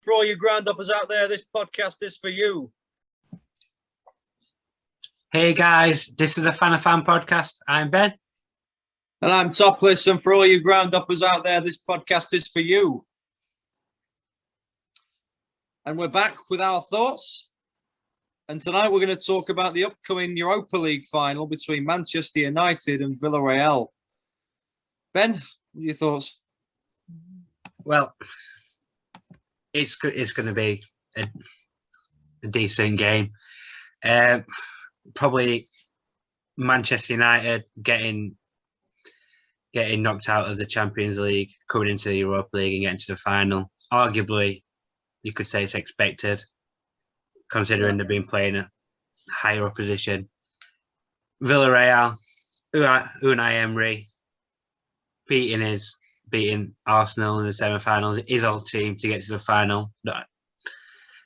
For all you ground-uppers out there, this podcast is for you. Hey guys, this is a Fan of Fan podcast. I'm Ben. And I'm Topless, and for all you ground-uppers out there, this podcast is for you. And we're back with our thoughts. And tonight we're going to talk about the upcoming Europa League final between Manchester United and Villareal. Ben, what are your thoughts? Well, it's going to be a decent game. Probably Manchester United getting knocked out of the Champions League, coming into the Europa League and getting to the final. Arguably, you could say it's expected, considering they've been playing a higher opposition. Villareal, Unai Emery, beating Arsenal in the semi-finals, his old team to get to the final. I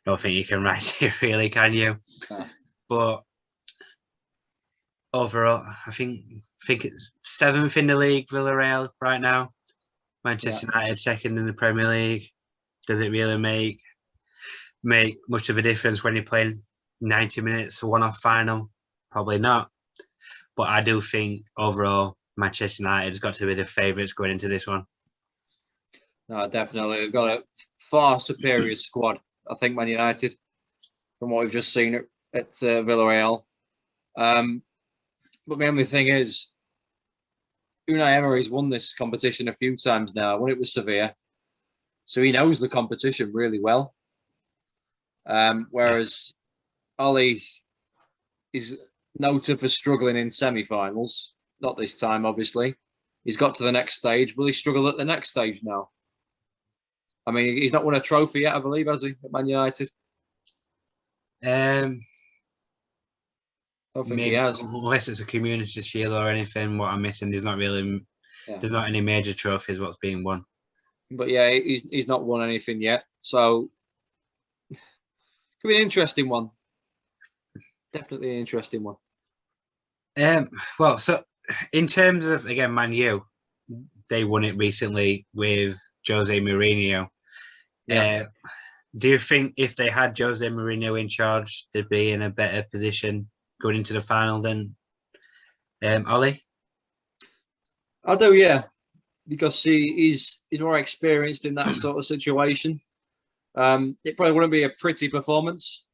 don't think you can write it really, can you? But overall, I think it's 7th in the league, Villareal, right now. Manchester United 2nd in the Premier League. Does it really make much of a difference when you're playing 90 minutes, a one-off final? Probably not. But I do think overall, Manchester United's got to be the favourites going into this one. No, definitely. They've got a far superior squad, I think, Man United, from what we've just seen at Villareal. But the only thing is, Unai Emery's won this competition a few times now. Won it with Sevilla. So he knows the competition really well. Whereas Ollie is noted for struggling in semi-finals. Not this time, obviously. He's got to the next stage. Will he struggle at the next stage now? I mean, he's not won a trophy yet, I believe, has he, at Man United? I don't think he has. Unless it's a community shield or anything, what I'm missing, there's not any major trophies what's being won. But yeah, he's not won anything yet. So, could be an interesting one. Definitely an interesting one. Well, so in terms of, again, Man U, they won it recently with Jose Mourinho. Yeah. Do you think if they had Jose Mourinho in charge, they'd be in a better position going into the final than Ollie? I do, yeah, because he's more experienced in that sort of situation. It probably wouldn't be a pretty performance,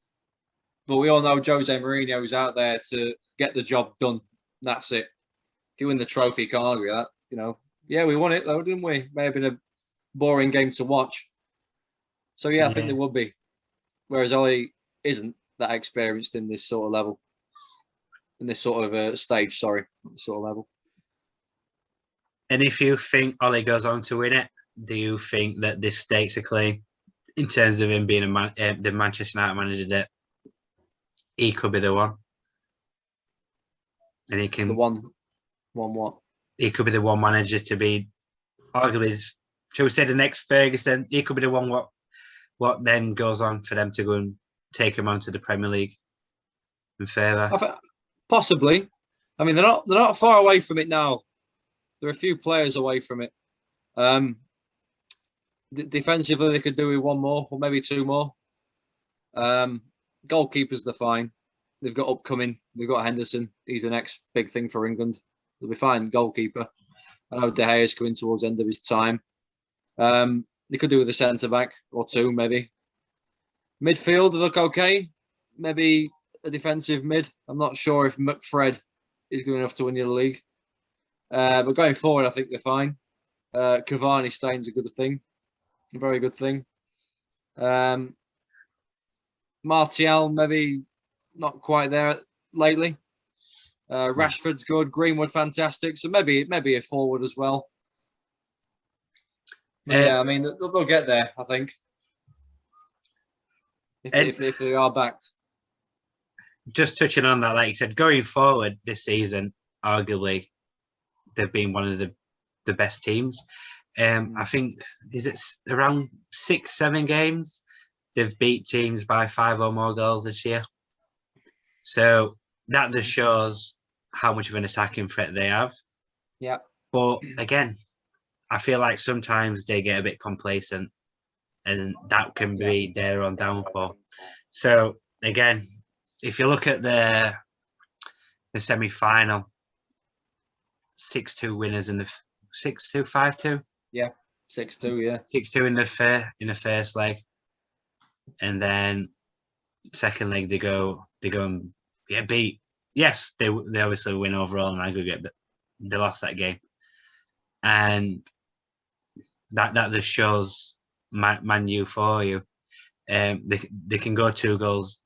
but we all know Jose Mourinho's out there to get the job done. That's it. If you win the trophy, you can't argue that. You know, yeah, we won it though, didn't we? May have been a boring game to watch. So yeah, I think there would be. Whereas Ollie isn't that experienced in this sort of level, in this sort of stage. Sorry, sort of level. And if you think Ollie goes on to win it, do you think that this stakes a claim in terms of him being the Manchester United manager that he could be the one? And he can... The one what? He could be the one manager to be, arguably, shall we say, the next Ferguson. He could be the one what then goes on for them to go and take him onto the Premier League and further. Possibly. I mean, they're not far away from it now. There are a few players away from it. Defensively, they could do with one more or maybe two more. Goalkeepers, they're fine. They've got upcoming. They've got Henderson. He's the next big thing for England. They'll be fine. Goalkeeper. I know De Gea's coming towards the end of his time. They could do with a centre back or two, maybe. Midfield, they look okay. Maybe a defensive mid. I'm not sure if McFred is good enough to win the league. But going forward, I think they're fine. Cavani staying's a good thing. A very good thing. Martial, maybe not quite there lately. Rashford's good. Greenwood, fantastic. So maybe a forward as well. Yeah, I mean, they'll get there, I think. If they are backed. Just touching on that, like you said, going forward this season, arguably, they've been one of the best teams. I think, is it around 6-7 games? They've beat teams by 5 or more goals this year. So that just shows how much of an attacking threat they have. Yeah. But again, I feel like sometimes they get a bit complacent and that can be their own downfall. So again, if you look at the semi-final, 6-2 winners in the 6-2, 5-2. Yeah, 6-2. Yeah, 6-2 in the first leg, and then second leg they go and get beat. Yes, they obviously win overall in aggregate, but they lost that game, and that just shows Man U for you. They can go 2 goals,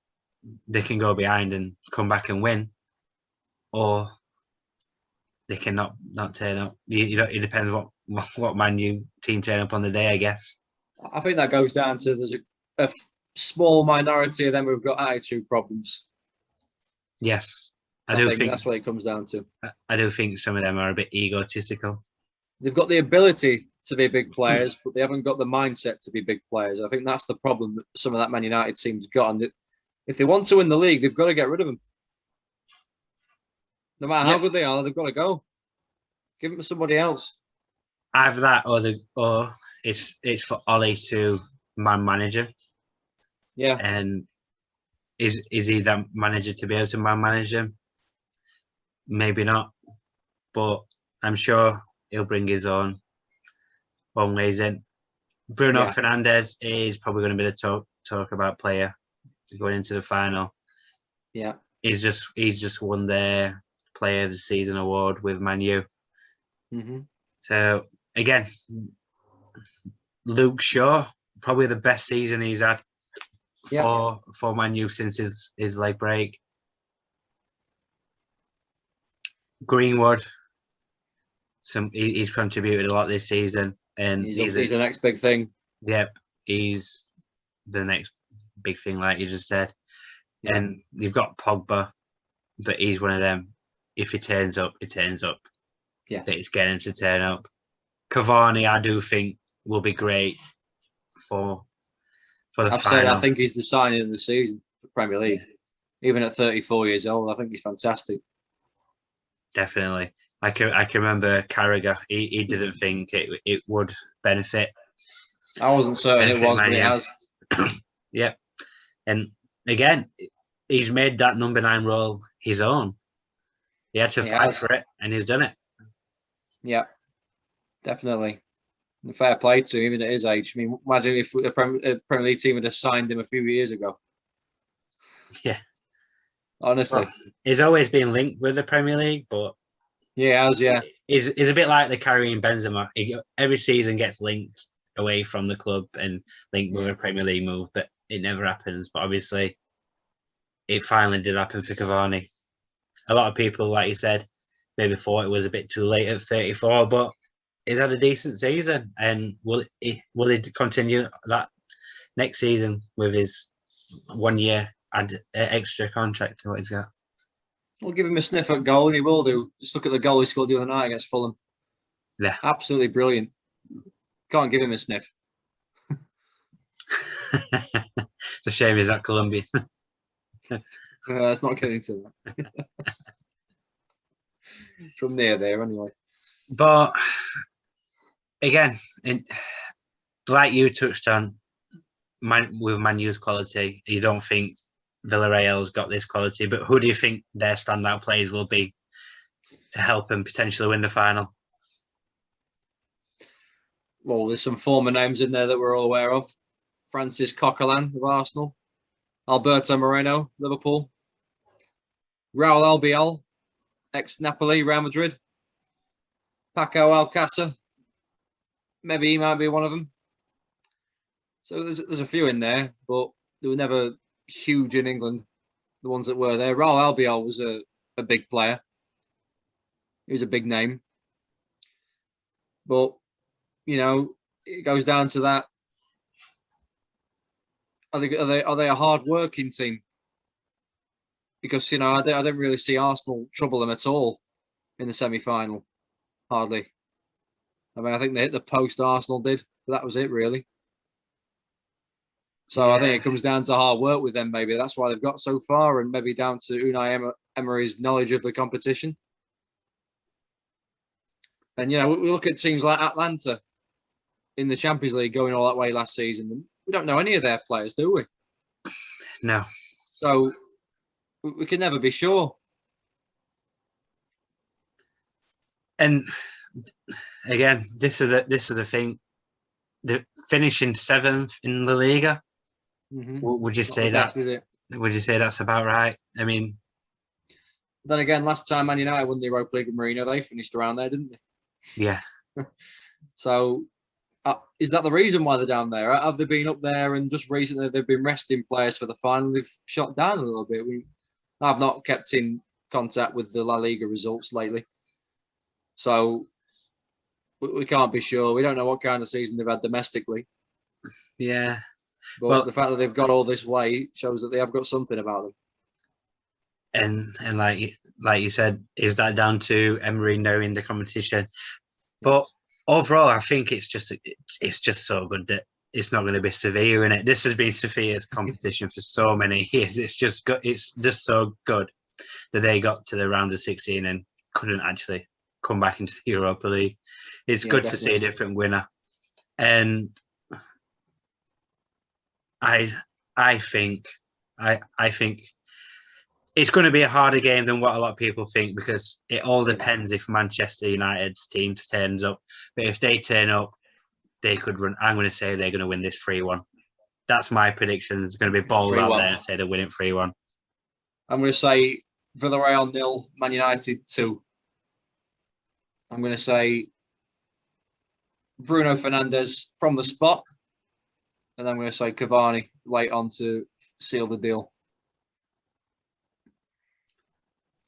they can go behind and come back and win, or they can not turn up. It depends what Man U team turn up on the day, I guess. I think that goes down to there's a small minority of them who've got attitude problems. Yes, I do think that's what it comes down to. I do think some of them are a bit egotistical. They've got the ability to be big players, but they haven't got the mindset to be big players. I think that's the problem that some of that Man United team's got. And if they want to win the league, they've got to get rid of them. No matter how good they are, they've got to go. Give them to somebody else. Either that, or it's for Ollie to manager. Yeah. And is he that manager to be able to manage him? Maybe not, but I'm sure he'll bring his own ways in. Bruno Fernandes is probably going to be the talk about player going into the final. Yeah, he's just won their Player of the Season award with Man U. Mm-hmm. So again, Luke Shaw, probably the best season he's had for Man U since his leg break. Greenwood, he's contributed a lot this season, and he's the next big thing. Yep, he's the next big thing, like you just said. Yeah. And you've got Pogba, but he's one of them. If he turns up, he turns up. Yeah, that he's getting to turn up. Cavani, I do think, will be great for the final. I think he's the signing of the season for Premier League. Even at 34 years old, I think he's fantastic. Definitely. I can remember Carragher. He didn't think it would benefit. I wasn't certain it was, but it has. Yep. And again, he's made that number 9 role his own. He had to fight for it, and he's done it. Yeah, definitely. And fair play to him, even at his age. I mean, imagine if a Premier League team had signed him a few years ago. Yeah. Honestly. Well, he's always been linked with the Premier League, but yeah, he's a bit like the Karim Benzema. Every season gets linked away from the club and linked with a Premier League move, but it never happens. But obviously, it finally did happen for Cavani. A lot of people, like you said, maybe thought it was a bit too late at 34, but he's had a decent season. And will he continue that next season with his 1 year extra contract to what he's got? We'll give him a sniff at goal, and he will do. Just look at the goal he scored the other night against Fulham. Yeah. Absolutely brilliant. Can't give him a sniff. It's a shame he's at Colombia. Let's not get into that. From near there, anyway. But again, like you touched on, with Man U's quality, you don't think Villareal's got this quality, but who do you think their standout players will be to help them potentially win the final? Well, there's some former names in there that we're all aware of. Francis Coquelin of Arsenal, Alberto Moreno, Liverpool, Raul Albiol, ex-Napoli, Real Madrid, Paco Alcácer. Maybe he might be one of them. So there's a few in there, but they were never huge in England, the ones that were there. Raul Albiol was a big player. He was a big name. But, it goes down to that. Are they a hard-working team? Because, I don't really see Arsenal trouble them at all in the semi-final. Hardly. I mean, I think they hit the post, Arsenal did, but that was it, really. So I think it comes down to hard work with them, maybe. That's why they've got so far, and maybe down to Unai Emery's knowledge of the competition. And, we look at teams like Atlanta in the Champions League going all that way last season. we don't know any of their players, do we? No. So we can never be sure. And again, this is the thing. The finishing 7th in La Liga. Would you say that? Would you say that's about right? I mean, then again, last time Man United won the Europa League with Mourinho, they finished around there, didn't they? Yeah. So, is that the reason why they're down there? Have they been up there and just recently they've been resting players for the final? They've shot down a little bit. I've not kept in contact with the La Liga results lately, so we can't be sure. We don't know what kind of season they've had domestically. Yeah. But the fact that they've got all this way shows that they have got something about them. And like you said, is that down to Emery knowing the competition? But overall, I think it's just so good that it's not going to be Sevilla in it. This has been Sevilla's competition for so many years. It's just so good that they got to the round of 16 and couldn't actually come back into the Europa League. It's good to see a different winner, and I think it's going to be a harder game than what a lot of people think, because it all depends if Manchester United's team turns up. But if they turn up, they could run. I'm going to say they're going to win this 3-1. That's my prediction. There's going to be balls out there and say they're winning 3-1. I'm going to say Villareal 0, Man United 2. I'm going to say Bruno Fernandes from the spot. And then I'm going to say Cavani late on to seal the deal.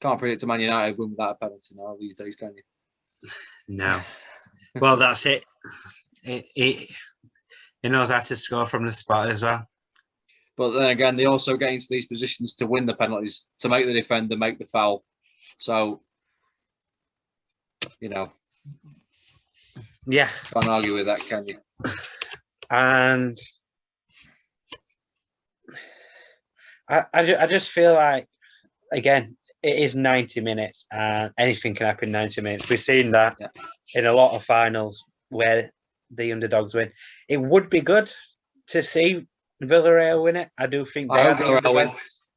Can't predict a Man United win without a penalty now these days, can you? No. Well, that's it. He knows how to score from the spot as well. But then again, they also get into these positions to win the penalties, to make the defender make the foul. So, yeah, can't argue with that, can you? And I just feel like, again, it is 90 minutes and anything can happen in 90 minutes. We've seen that in a lot of finals where the underdogs win. It would be good to see Villareal win it. I do think they are the underdogs.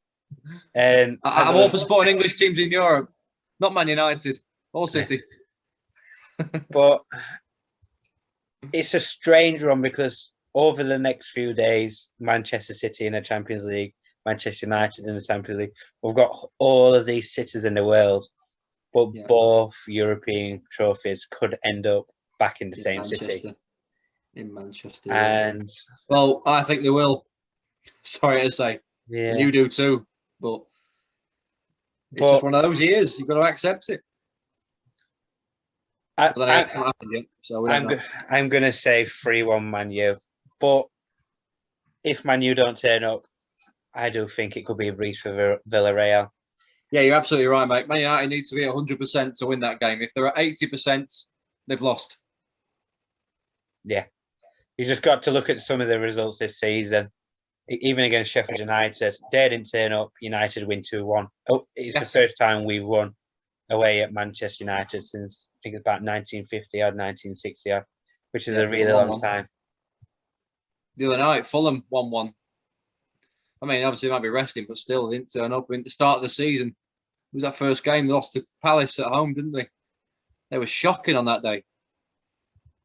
And I'm all for supporting English teams in Europe, not Man United or City. But it's a strange one because over the next few days, Manchester City in the Champions League, Manchester United in the Champions League. We've got all of these cities in the world, but both European trophies could end up back in the same city. In Manchester. And well, I think they will. Sorry to say. Yeah. And you do too. But it's just one of those years. You've got to accept it. I'm going to say 3-1 Man U. But if Man U don't turn up, I do think it could be a breeze for Villareal. Yeah, you're absolutely right, mate. Man United need to be 100% to win that game. If they're at 80%, they've lost. Yeah. You just got to look at some of the results this season. Even against Sheffield United, they didn't turn up. United win 2-1. Oh, it's the first time we've won away at Manchester United since, I think, about 1950 or 1960, which is a really long time. The other night, Fulham 1-1. I mean, obviously, they might be resting, but still, they didn't turn up. At the start of the season, it was that first game. They lost to Palace at home, didn't they? They were shocking on that day.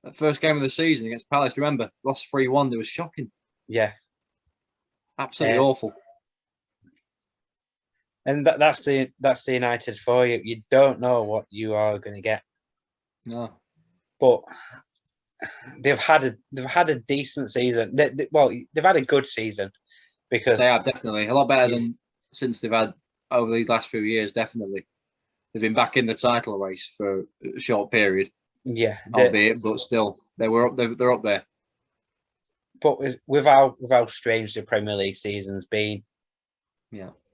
That first game of the season against Palace, remember, lost 3-1. They were shocking. Yeah. Absolutely awful. And that's the United for you. You don't know what you are going to get. No. But they've had a decent season. They've had a good season. Because they have definitely a lot better than since they've had over these last few years. Definitely, they've been back in the title race for a short period. Yeah, albeit, but still, they're up there. But with how strange the Premier League season's been,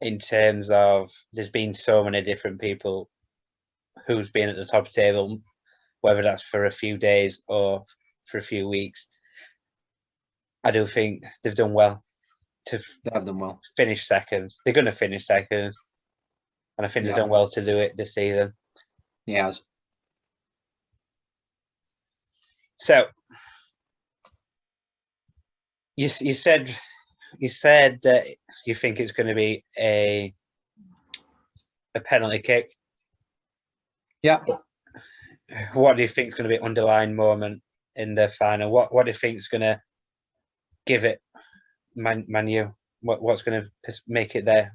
in terms of there's been so many different people who's been at the top of the table, whether that's for a few days or for a few weeks. I do think they've done well. They have done well. Finish second. They're going to finish second. And I think they've done well to do it this season. He has. So, you said that you think it's going to be a penalty kick. Yeah. What do you think is going to be underlying moment in the final? What do you think is going to give it Man U? What's going to make it their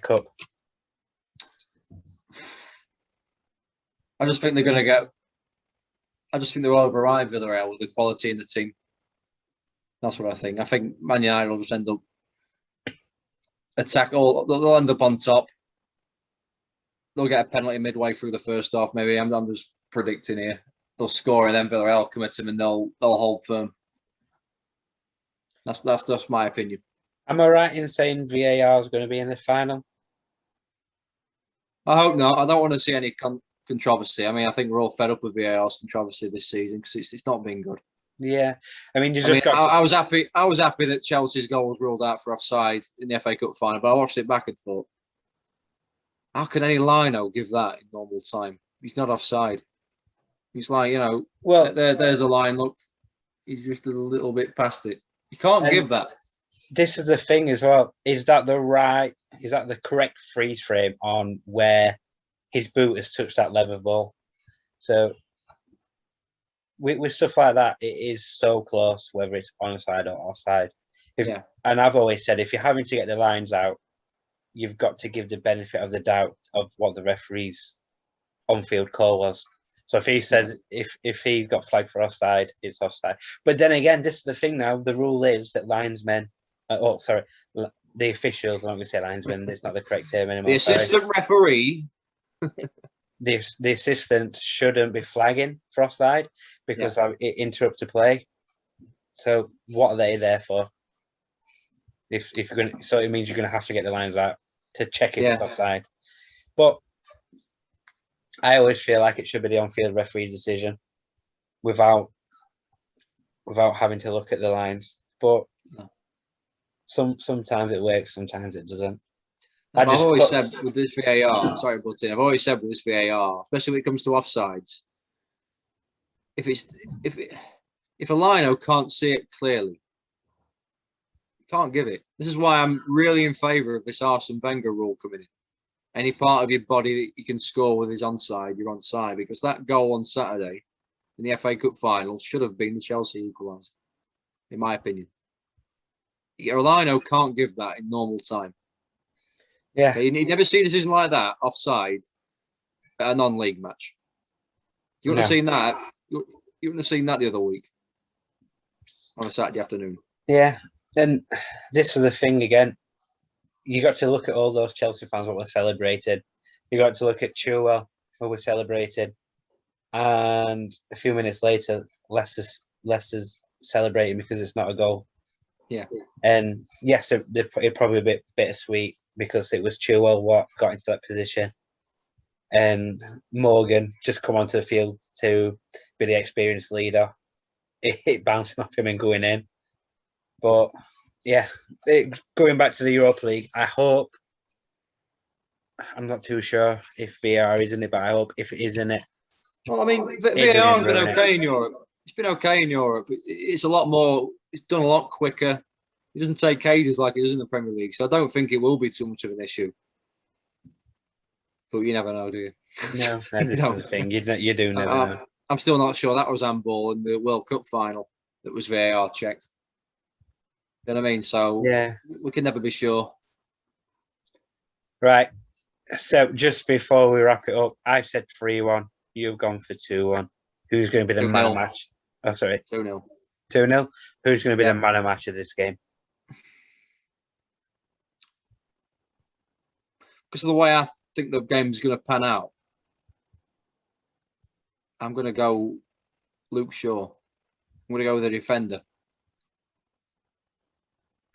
cup? I just think they're going to get. I just think they'll override Villareal with the quality in the team. That's what I think. I think Man United will just end up they'll end up on top. They'll get a penalty midway through the first half. Maybe I'm just predicting here. They'll score and then Villareal commit them and they'll hold firm. That's my opinion. Am I right in saying VAR is going to be in the final? I hope not. I don't want to see any controversy. I mean, I think we're all fed up with VAR's controversy this season because it's not been good. Yeah, I mean, I was happy. I was happy that Chelsea's goal was ruled out for offside in the FA Cup final, but I watched it back and thought, how can any lino give that in normal time? He's not offside. He's like, well, there's a line. Look, he's just a little bit past it. You can't give that. This is the thing as well. Is that the correct freeze frame on where his boot has touched that level ball? So with stuff like that, it is so close, whether it's onside or offside. And I've always said, if you're having to get the lines out, you've got to give the benefit of the doubt of what the referee's on-field call was. So if he says if he got flagged for offside, it's offside. But then again, this is the thing now. The rule is that linesmen, the officials. I'm not going to say linesmen. It's not the correct term anymore. The assistant referee. The assistant shouldn't be flagging for offside because it interrupts the play. So what are they there for? If you're going, so it means you're going to have to get the lines out to check if it's offside. But I always feel like it should be the on-field referee decision without having to look at the lines. But sometimes it works, sometimes it doesn't. I've always said with this VAR, sorry, but I've always said with this VAR, especially when it comes to offsides, if a lino can't see it clearly, you can't give it. This is why I'm really in favour of this Arsene Wenger rule coming in. Any part of your body that you can score with is onside, you're onside, because that goal on Saturday in the FA Cup final should have been the Chelsea equaliser, in my opinion. A lino can't give that in normal time. Yeah, you never seen a decision like that offside at a non-league match. You wouldn't have seen that. You wouldn't have seen that the other week on a Saturday afternoon. Yeah, and this is the thing again. You got to look at all those Chelsea fans what were celebrated. You got to look at Chilwell who were celebrated, and a few minutes later, Leicester's celebrating because it's not a goal. Yeah, and yes, it probably a bit bittersweet because it was Chilwell what got into that position, and Morgan just come onto the field to be the experienced leader. It bouncing off him and going in, but yeah, going back to the Europa League, I hope. I'm not too sure if VAR is in it, but I hope if it is in it. Well, I mean, VAR has been okay in Europe. It's been okay in Europe. It's a lot more. It's done a lot quicker. It doesn't take ages like it does in the Premier League, so I don't think it will be too much of an issue. But you never know, do you? No, this is the thing. You do never know. I'm still not sure that was handball in the World Cup final that was VAR checked. You know what I mean? So yeah, we can never be sure. Right. So just before we wrap it up, I've said 3-1. You've gone for 2-1. Who's going to be the man of match? Oh, sorry. 2-0. 2-0. Who's going to be the man of match of this game? Because of the way I think the game's going to pan out, I'm going to go Luke Shaw. I'm going to go with a defender.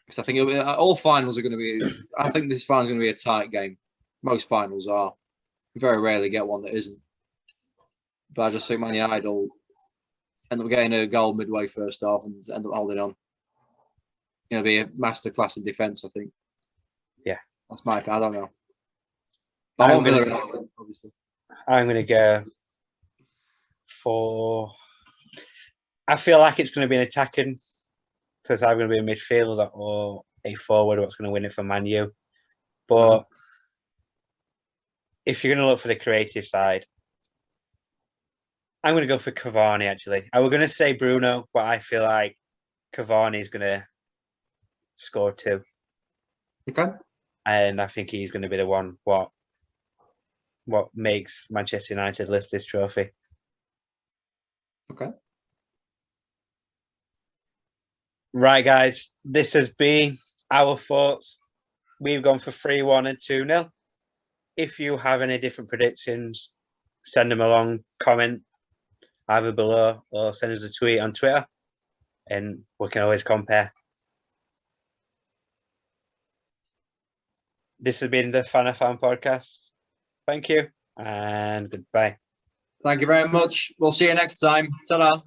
Because I think all finals are going to be. I think this final's going to be a tight game. Most finals are. You very rarely get one that isn't. But I just think Man United will end up getting a goal midway first half and end up holding on. It'll be a masterclass in defence, I think. Yeah, that's my. I don't know. But I'm going to go for. I feel like it's going to be an attacking So it's either going to be a midfielder or a forward what's going to win it for Man U. But if you're going to look for the creative side, I'm going to go for Cavani, actually. I was going to say Bruno, but I feel like Cavani is going to score 2. Okay. And I think he's going to be the one what makes Manchester United lift this trophy. Okay. Right, guys. This has been our thoughts. We've gone for 3-1 and 2-0. If you have any different predictions, send them along, comment either below or send us a tweet on Twitter, and we can always compare. This has been the Fan podcast. Thank you and goodbye. Thank you very much. We'll see you next time. Ta-da.